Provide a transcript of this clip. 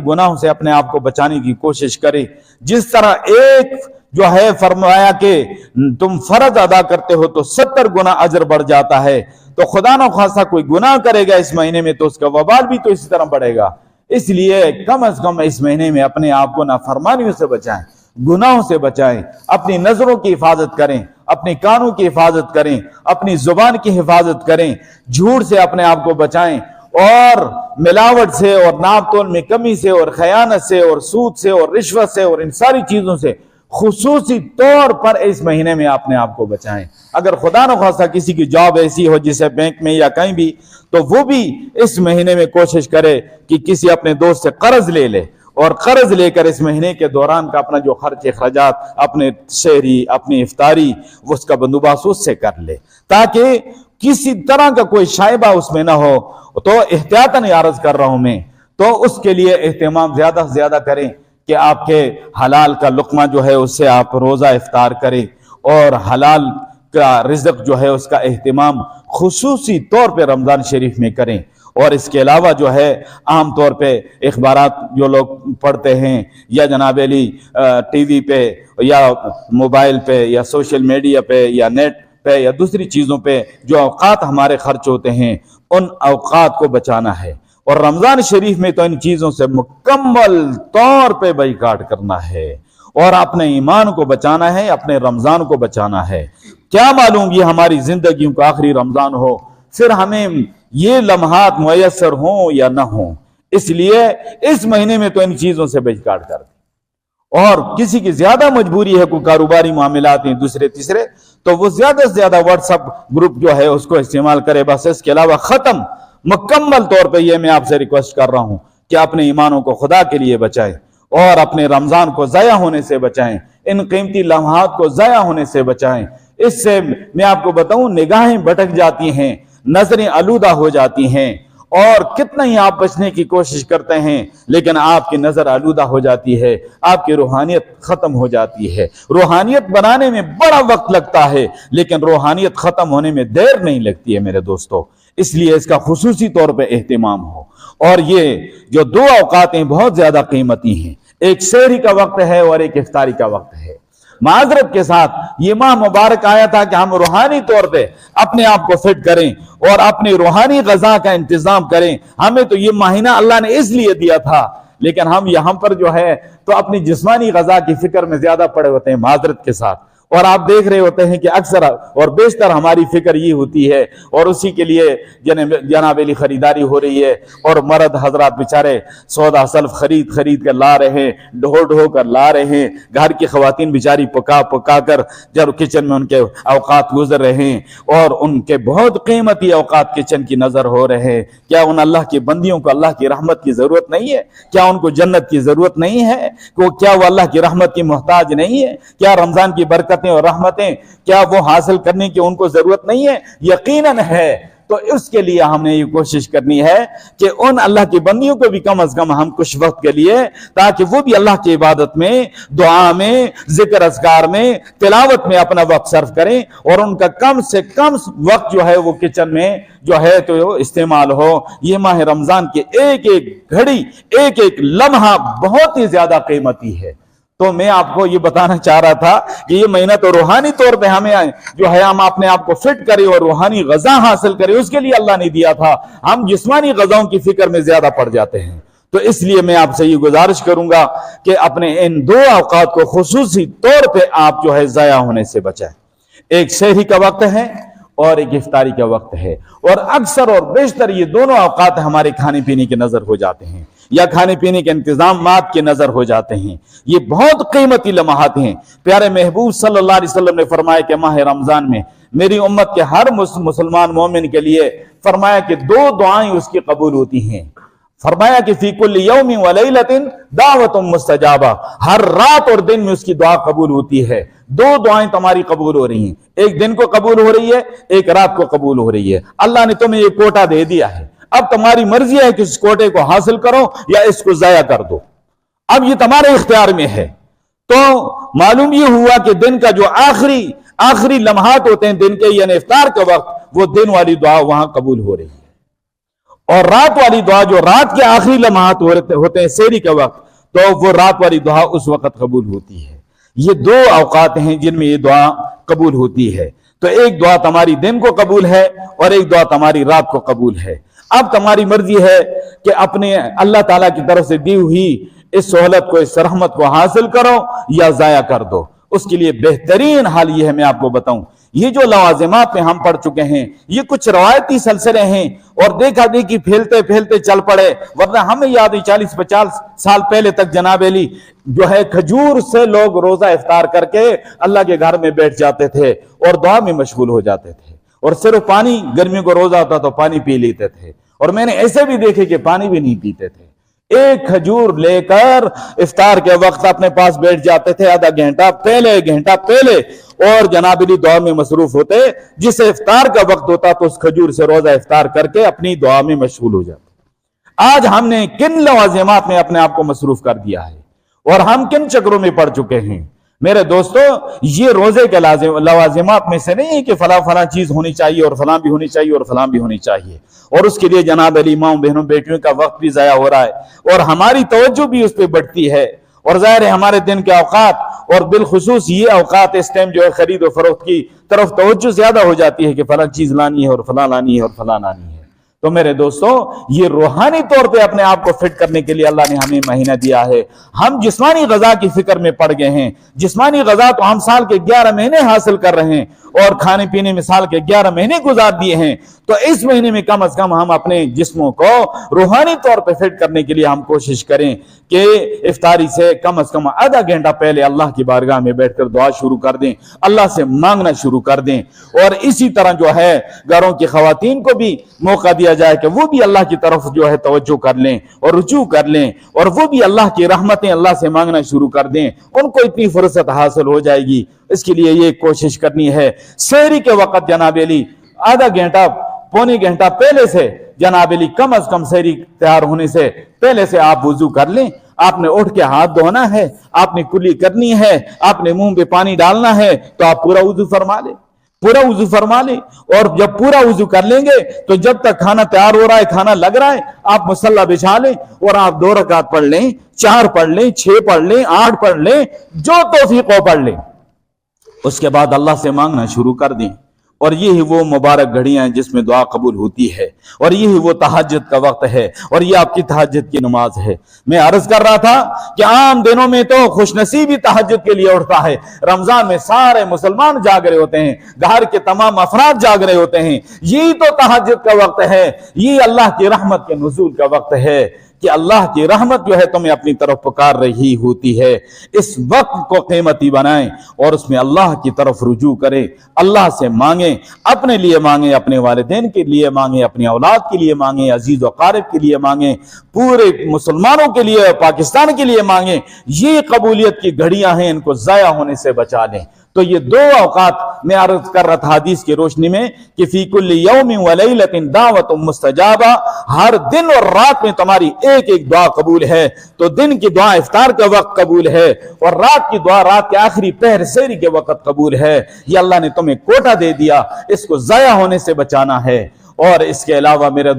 گناہوں سے اپنے آپ کو بچانے کی کوشش کرے. جس طرح ایک جو ہے فرمایا کہ تم فرض ادا کرتے ہو تو 70 گنا اجر بڑھ جاتا ہے، تو خدا نہ خواستہ کوئی گناہ کرے گا اس مہینے میں تو اس کا وبال بھی تو اسی طرح بڑھے گا. اس لیے کم از کم اس مہینے میں اپنے آپ کو نافرمانیوں سے بچائیں، گناہوں سے بچائیں، اپنی نظروں کی حفاظت کریں، اپنی کانوں کی حفاظت کریں، اپنی زبان کی حفاظت کریں، جھوٹ سے اپنے آپ کو بچائیں، اور ملاوٹ سے اور ناپ تول میں کمی سے اور خیانت سے اور سود سے اور رشوت سے اور ان ساری چیزوں سے خصوصی طور پر اس مہینے میں اپنے آپ کو بچائیں. اگر خدا نہ خواستہ کسی کی جاب ایسی ہو جسے بینک میں یا کہیں بھی، تو وہ بھی اس مہینے میں کوشش کرے کہ کسی اپنے دوست سے قرض لے لے، اور قرض لے کر اس مہینے کے دوران کا اپنا جو خرچ اخراجات، اپنے سحری، اپنی افطاری، اس کا بندوبست اس سے کر لے، تاکہ کسی طرح کا کوئی شائبہ اس میں نہ ہو. تو احتیاطاً عرض کر رہا ہوں میں، تو اس کے لیے اہتمام زیادہ سے زیادہ کریں کہ آپ کے حلال کا لقمہ جو ہے اس سے آپ روزہ افطار کریں، اور حلال کا رزق جو ہے اس کا اہتمام خصوصی طور پہ رمضان شریف میں کریں. اور اس کے علاوہ جو ہے عام طور پہ اخبارات جو لوگ پڑھتے ہیں، یا جناب علی ٹی وی پہ یا موبائل پہ یا سوشل میڈیا پہ یا نیٹ پہ یا دوسری چیزوں پہ جو اوقات ہمارے خرچ ہوتے ہیں، ان اوقات کو بچانا ہے. اور رمضان شریف میں تو ان چیزوں سے مکمل طور پہ بائیکاٹ کرنا ہے، اور اپنے ایمان کو بچانا ہے، اپنے رمضان کو بچانا ہے. کیا معلوم یہ ہماری زندگیوں کا آخری رمضان ہو، پھر ہمیں یہ لمحات میسر ہوں یا نہ ہوں. اس لیے اس مہینے میں تو ان چیزوں سے بائیکاٹ کر دیں. اور کسی کی زیادہ مجبوری ہے، کوئی کاروباری معاملات ہیں دوسرے تیسرے، تو وہ زیادہ سے زیادہ واٹس ایپ گروپ جو ہے اس کو استعمال کرے. بس اس کے علاوہ ختم. مکمل طور پہ یہ میں آپ سے ریکویسٹ کر رہا ہوں کہ اپنے ایمانوں کو خدا کے لیے بچائیں، اور اپنے رمضان کو ضائع ہونے سے بچائیں، ان قیمتی لمحات کو ضائع ہونے سے بچائیں. اس سے میں آپ کو بتاؤں، نگاہیں بھٹک جاتی ہیں، نظریں آلودہ ہو جاتی ہیں، اور کتنا ہی آپ بچنے کی کوشش کرتے ہیں لیکن آپ کی نظر آلودہ ہو جاتی ہے، آپ کی روحانیت ختم ہو جاتی ہے. روحانیت بنانے میں بڑا وقت لگتا ہے لیکن روحانیت ختم ہونے میں دیر نہیں لگتی ہے میرے دوستو. اس لیے اس کا خصوصی طور پہ اہتمام ہو. اور یہ جو دو اوقات ہیں بہت زیادہ قیمتی ہیں، ایک سحری کا وقت ہے اور ایک افطاری کا وقت ہے. معذرت کے ساتھ یہ ماہ مبارک آیا تھا کہ ہم روحانی طور پہ اپنے آپ کو فٹ کریں اور اپنی روحانی غذا کا انتظام کریں. ہمیں تو یہ مہینہ اللہ نے اس لیے دیا تھا، لیکن ہم یہاں پر جو ہے تو اپنی جسمانی غذا کی فکر میں زیادہ پڑے ہوتے ہیں معذرت کے ساتھ. اور آپ دیکھ رہے ہوتے ہیں کہ اکثر اور بیشتر ہماری فکر یہ ہوتی ہے، اور اسی کے لیے جناب علی خریداری ہو رہی ہے، اور مرد حضرات بیچارے سودا سلف خرید کر لا رہے ہیں، ڈھو کر لا رہے ہیں. گھر کی خواتین بیچاری پکا کر جب کچن میں ان کے اوقات گزر رہے ہیں، اور ان کے بہت قیمتی اوقات کچن کی نظر ہو رہے ہیں. کیا ان اللہ کی بندیوں کو اللہ کی رحمت کی ضرورت نہیں ہے؟ کیا ان کو جنت کی ضرورت نہیں ہے؟ کیا وہ اللہ کی رحمت کی محتاج نہیں ہے؟ کیا رمضان کی برکت اور رحمتیں کیا وہ حاصل کرنے کی ان کو ضرورت نہیں ہے؟ یقیناً ہے. تو اس کے لیے ہم نے یہ کوشش کرنی ہے کہ ان اللہ کی بندیوں کو بھی کم از کم ہم کچھ وقت کے لیے، تاکہ وہ بھی اللہ کی عبادت میں، دعا میں، ذکر اذکار میں، تلاوت میں اپنا وقت صرف کریں، اور ان کا کم سے کم وقت جو ہے وہ کچن میں جو ہے تو استعمال ہو. یہ ماہ رمضان کی ایک ایک گھڑی، ایک ایک لمحہ بہت ہی زیادہ قیمتی ہے. تو میں آپ کو یہ بتانا چاہ رہا تھا کہ یہ مہینہ تو روحانی طور پہ ہمیں جو ہے ہم اپنے آپ کو فٹ کریں اور روحانی غذا حاصل کریں، اس کے لیے اللہ نے دیا تھا. ہم جسمانی غذاؤں کی فکر میں زیادہ پڑ جاتے ہیں. تو اس لیے میں آپ سے یہ گزارش کروں گا کہ اپنے ان دو اوقات کو خصوصی طور پہ آپ جو ہے ضائع ہونے سے بچائیں. ایک سحری کا وقت ہے اور ایک افطاری کا وقت ہے، اور اکثر اور بیشتر یہ دونوں اوقات ہمارے کھانے پینے کی نظر ہو جاتے ہیں، یا کھانے پینے کے انتظامات کی نظر ہو جاتے ہیں. یہ بہت قیمتی لمحات ہیں. پیارے محبوب صلی اللہ علیہ وسلم نے فرمایا کہ ماہ رمضان میں میری امت کے ہر مسلمان مومن کے لیے فرمایا کہ 2 دعائیں اس کی قبول ہوتی ہیں. فرمایا کہ فی کل یوم و لیلۃ دعوت مستجابہ، ہر رات اور دن میں اس کی دعا قبول ہوتی ہے. 2 دعائیں تمہاری قبول ہو رہی ہیں، ایک دن کو قبول ہو رہی ہے، ایک رات کو قبول ہو رہی ہے. اللہ نے تمہیں یہ کوٹا دے دیا ہے، اب تمہاری مرضی ہے کہ اس کوٹے کو حاصل کرو یا اس کو ضائع کر دو. اب یہ تمہارے اختیار میں ہے. تو معلوم یہ ہوا کہ دن کا جو آخری لمحات ہوتے ہیں دن کے، یعنی افطار کا وقت، وہ دن والی دعا وہاں قبول ہو رہی ہے. اور رات والی دعا جو رات کے آخری لمحات ہوتے ہیں سحری کے وقت، تو وہ رات والی دعا اس وقت قبول ہوتی ہے۔ یہ دو اوقات ہیں جن میں یہ دعا قبول ہوتی ہے۔ تو ایک دعا تمہاری دن کو قبول ہے اور ایک دعا تمہاری رات کو قبول ہے۔ اب تمہاری مرضی ہے کہ اپنے اللہ تعالیٰ کی طرف سے دی ہوئی اس سہولت کو، اس رحمت کو حاصل کرو یا ضائع کر دو۔ اس کے لیے بہترین حال یہ ہے، میں آپ کو بتاؤں، یہ جو لوازمات میں ہم پڑھ چکے ہیں یہ کچھ روایتی سلسلے ہیں اور دیکھا دیکھی پھیلتے پھیلتے چل پڑے، ورنہ ہمیں یاد ہے 40-50 سال پہلے تک جناب علی جو ہے کھجور سے لوگ روزہ افطار کر کے اللہ کے گھر میں بیٹھ جاتے تھے اور دعا میں مشغول ہو جاتے تھے، اور صرف پانی، گرمی کو روزہ ہوتا تو پانی پی لیتے تھے، اور میں نے ایسے بھی دیکھے کہ پانی بھی نہیں پیتے تھے، ایک کھجور لے کر افطار کے وقت اپنے پاس بیٹھ جاتے تھے آدھا گھنٹہ پہلے اور جناب علی دعا میں مصروف ہوتے، جسے افطار کا وقت ہوتا تو اس کھجور سے روزہ افطار کر کے اپنی دعا میں مشغول ہو جاتے۔ آج ہم نے کن لوازمات میں اپنے آپ کو مصروف کر دیا ہے اور ہم کن چکروں میں پڑ چکے ہیں۔ میرے دوستو، یہ روزے کے لوازمات میں سے نہیں ہے کہ فلاں چیز ہونی چاہیے اور فلاں بھی ہونی چاہیے اور فلاں بھی ہونی چاہیے، اور اس کے لیے جناب علی ماؤں بہنوں بیٹیوں کا وقت بھی ضائع ہو رہا ہے اور ہماری توجہ بھی اس پہ بڑھتی ہے، اور ظاہر ہے ہمارے دن کے اوقات اور بالخصوص یہ اوقات اس ٹائم جو ہے خرید و فروخت کی طرف توجہ زیادہ ہو جاتی ہے کہ فلاں چیز لانی ہے اور فلاں لانی ہے اور فلاں لانی ہے۔ تو میرے دوستو، یہ روحانی طور پہ اپنے آپ کو فٹ کرنے کے لیے اللہ نے ہمیں مہینہ دیا ہے۔ ہم جسمانی غذا کی فکر میں پڑ گئے ہیں، جسمانی غذا تو ہم سال کے 11 مہینے حاصل کر رہے ہیں اور کھانے پینے میں سال کے 11 مہینے گزار دیے ہیں، تو اس مہینے میں کم از کم ہم اپنے جسموں کو روحانی طور پہ فٹ کرنے کے لیے ہم کوشش کریں کہ افطاری سے کم از کم آدھا گھنٹہ پہلے اللہ کی بارگاہ میں بیٹھ کر دعا شروع کر دیں، اللہ سے مانگنا شروع کر دیں، اور اسی طرح جو ہے گھروں کی خواتین کو بھی موقع دیا جائے کہ وہ بھی اللہ کی طرف جو ہے توجہ کر لیں اور رجوع کر لیں، اور وہ بھی اللہ کی رحمتیں اللہ سے مانگنا شروع کر دیں، ان کو اتنی فرصت حاصل ہو جائے گی۔ اس کے لیے یہ کوشش کرنی ہے، سحری کے وقت جناب علی آدھا گھنٹہ پونے گھنٹہ پہلے سے جناب علی کم از کم سحری تیار ہونے سے پہلے سے آپ وضو کر لیں، آپ نے اٹھ کے ہاتھ دھونا ہے، آپ نے کلی کرنی ہے، آپ نے منہ پہ پانی ڈالنا ہے، تو آپ پورا وضو فرما لیں، اور جب پورا وضو کر لیں گے تو جب تک کھانا تیار ہو رہا ہے، کھانا لگ رہا ہے، آپ مصلی بچھا لیں اور آپ 2 رکعت پڑھ لیں، 4 پڑھ لیں، 6 پڑھ لیں، 8 پڑھ لیں، جو توفیق ہو پڑھ لیں۔ اس کے بعد اللہ سے مانگنا شروع کر دیں، اور یہی وہ مبارک گھڑیاں ہیں جس میں دعا قبول ہوتی ہے، اور یہی وہ تہجد کا وقت ہے، اور یہ آپ کی تہجد کی نماز ہے۔ میں عرض کر رہا تھا کہ عام دنوں میں تو خوش نصیبی تہجد کے لیے اٹھتا ہے، رمضان میں سارے مسلمان جاگ رہے ہوتے ہیں، گھر کے تمام افراد جاگ رہے ہوتے ہیں، یہی تو تہجد کا وقت ہے، یہ اللہ کی رحمت کے نزول کا وقت ہے کہ اللہ کی رحمت جو ہے تمہیں اپنی طرف پکار رہی ہوتی ہے۔ اس وقت کو قیمتی بنائیں اور اس میں اللہ کی طرف رجوع کریں، اللہ سے مانگیں، اپنے لیے مانگیں، اپنے والدین کے لیے مانگیں، اپنی اولاد کے لیے مانگیں، عزیز و اقارب کے لیے مانگیں، پورے مسلمانوں کے لیے، پاکستان کے لیے مانگیں۔ یہ قبولیت کی گھڑیاں ہیں، ان کو ضائع ہونے سے بچا لیں۔ تو یہ 2 اوقات میں عرض کر رہا تھا حدیث کی روشنی میں کہ فی کل یوم و لیلۃ دعوت مستجابہ، ہر دن اور رات میں تمہاری ایک ایک دعا قبول ہے۔ تو دن کی دعا افطار کا وقت قبول ہے، اور رات کی دعا رات کے آخری پہر سحری کے وقت قبول ہے۔ یہ اللہ نے تمہیں کوٹا دے دیا، اس کو ضائع ہونے سے بچانا ہے۔ اور اس کے علاوہ میرے دوست